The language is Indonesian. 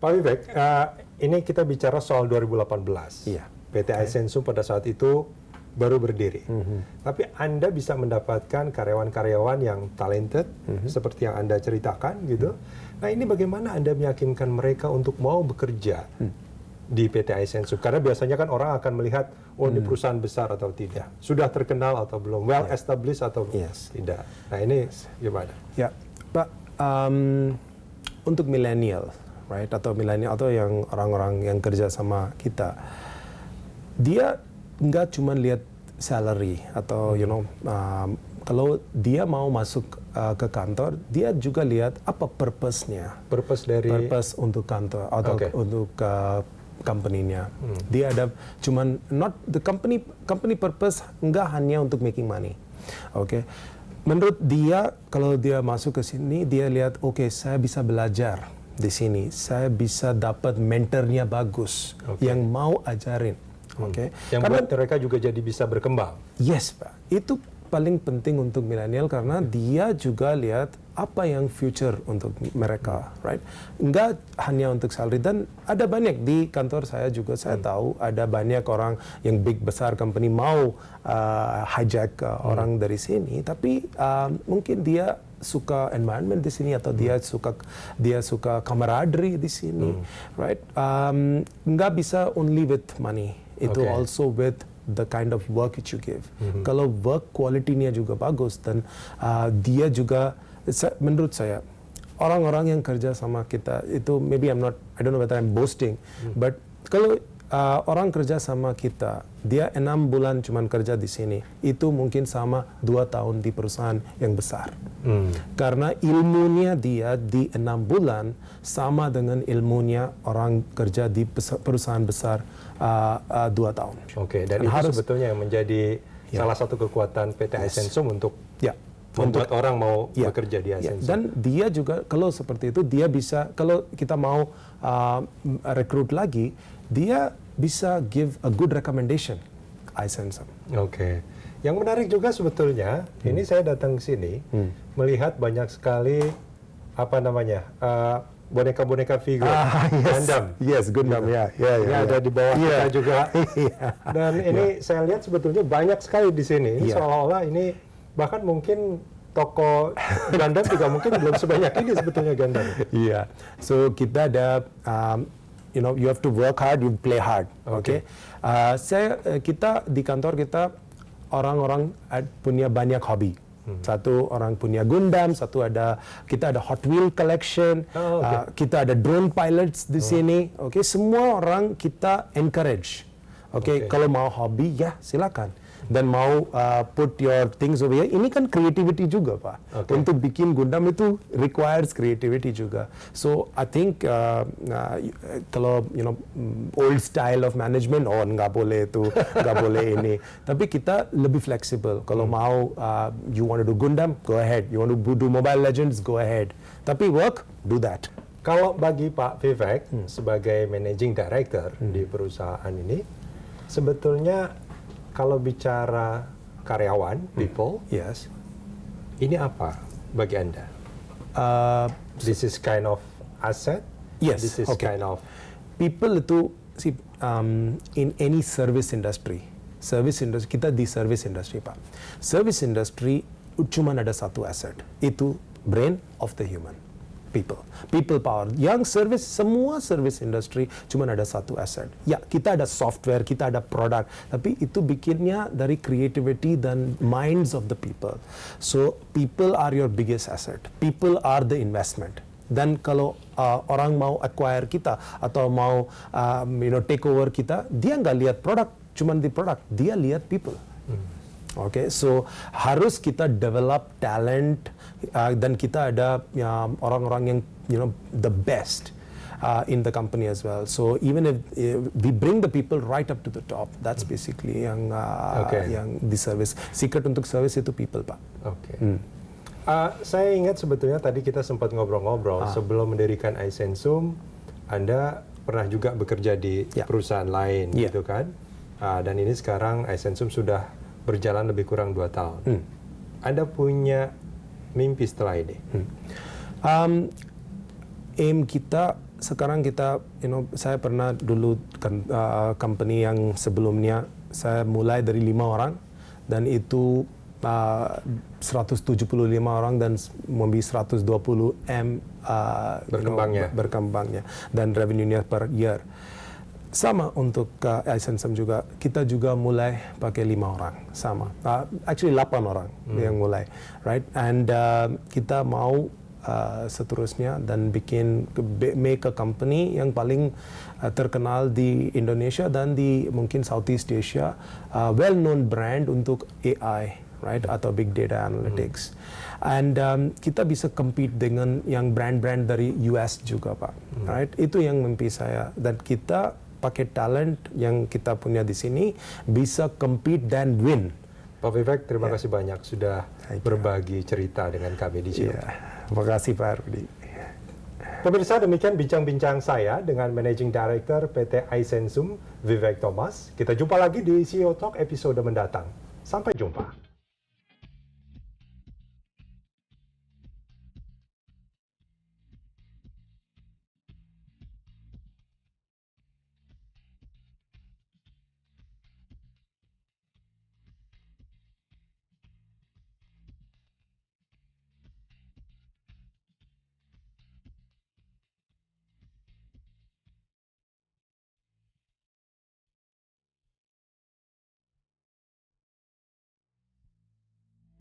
Pak Vivek, ini kita bicara soal 2018. Iya. PT Aisensum pada saat itu baru berdiri. Tapi Anda bisa mendapatkan karyawan-karyawan yang talented, seperti yang Anda ceritakan gitu. Nah ini bagaimana Anda meyakinkan mereka untuk mau bekerja di PT Aisensum? Karena biasanya kan orang akan melihat, oh ini perusahaan besar atau tidak, sudah terkenal atau belum, well established atau tidak. Nah ini gimana? Ya, Pak, untuk milenial, right, atau milenial atau yang orang-orang yang kerja sama kita, dia nggak cuma lihat salary atau kalau dia mau masuk ke kantor, dia juga lihat apa purpose-nya. Purpose untuk kantor atau untuk company-nya. Dia ada cuman not the company purpose nggak hanya untuk making money. Oke. Menurut dia, kalau dia masuk ke sini, dia lihat saya bisa belajar di sini. Saya bisa dapat mentornya bagus yang mau ajarin. Yang buat mereka juga jadi bisa berkembang. Yes, Pak. Itu paling penting untuk milenial karena dia juga lihat apa yang future untuk mereka, right? Enggak hanya untuk salary. Dan ada banyak di kantor saya juga, saya tahu ada banyak orang yang big besar company mau hijack orang dari sini, tapi mungkin dia suka environment di sini atau dia suka camaraderie di sini, right? Nggak bisa only with money. Itu also with the kind of work which you give. Kalau work quality-nya juga bagus dan dia juga, menurut saya, orang-orang yang kerja sama kita itu, maybe I don't know whether I'm boasting, but kalau orang kerja sama kita, dia 6 bulan cuman kerja di sini, itu mungkin sama 2 tahun di perusahaan yang besar. Karena ilmunya dia di 6 bulan sama dengan ilmunya orang kerja di perusahaan besar 2 tahun. Dan itu sebetulnya yang menjadi salah satu kekuatan PT Aisensum untuk membuat orang mau bekerja di Aisensum. Dan dia juga, kalau seperti itu, dia bisa, kalau kita mau rekrut lagi, dia bisa give a good recommendation Aisensum. Yang menarik juga sebetulnya, ini saya datang ke sini melihat banyak sekali boneka-boneka figur Gundam. Gundam, Ini ada di bawah kita juga. Dan ini saya lihat sebetulnya banyak sekali di sini. Ini seolah-olah ini bahkan mungkin toko Gundam juga mungkin belum sebanyak ini sebetulnya Gundam. So kita ada you have to work hard, you play hard. Kita di kantor kita orang-orang punya banyak hobi. Satu orang punya Gundam, kita ada Hot Wheel collection, kita ada drone pilots di sini. Semua orang kita encourage. Kalau mau hobi silakan. Dan mau put your things over here, ini kan creativity juga, Pak. Untuk bikin Gundam itu requires creativity juga. So I think kalau old style of management, nggak boleh itu, nggak boleh ini. Tapi kita lebih fleksibel. Kalau mau you want to do Gundam, go ahead. You want to do Mobile Legends, go ahead. Tapi work, do that. Kalau bagi Pak Vivek sebagai managing director di perusahaan ini, sebetulnya kalau bicara karyawan, people, ini apa bagi Anda? This is kind of asset? This is kind of... People itu, in any service industry, kita di service industry, Pak. Service industry cuma ada satu asset, itu brain of the human. People power. Yang semua service industry cuma ada satu asset. Kita ada software, kita ada produk, tapi itu bikinnya dari creativity dan minds of the people. So people are your biggest asset. People are the investment. Dan kalau orang mau acquire kita atau mau take over kita, dia nggak lihat produk, cuma di produk, dia lihat people. So harus kita develop talent dan kita ada orang-orang yang the best in the company as well. So even if we bring the people right up to the top, that's basically yang di service. Secret untuk service itu people, Pak. Saya ingat sebetulnya tadi kita sempat ngobrol-ngobrol sebelum mendirikan Aisensum, Anda pernah juga bekerja di perusahaan lain, gitu kan? Dan ini sekarang Aisensum sudah berjalan lebih kurang 2 tahun. Anda punya mimpi setelah ini? Aim kita sekarang kita, saya pernah dulu kan company yang sebelumnya saya mulai dari 5 orang dan itu 175 orang dan membi 120 M berkembangnya dan revenue-nya per year. Sama untuk iSensum juga, kita juga mulai pakai 5 orang, sama. Actually 8 orang yang mulai, right? And kita mau seterusnya dan make a company yang paling terkenal di Indonesia dan di mungkin Southeast Asia, well-known brand untuk AI. Right, atau big data analytics, and kita bisa compete dengan yang brand-brand dari US juga, Pak. Right, itu yang mimpi saya, dan kita pakai talent yang kita punya di sini bisa compete dan win. Pak Vivek, terima kasih banyak sudah berbagi cerita dengan kami di sini. Terima kasih Pak Rudi. Pemirsa, demikian bincang-bincang saya dengan Managing Director PT iSensum, Vivek Thomas. Kita jumpa lagi di CEO Talk episode mendatang. Sampai jumpa.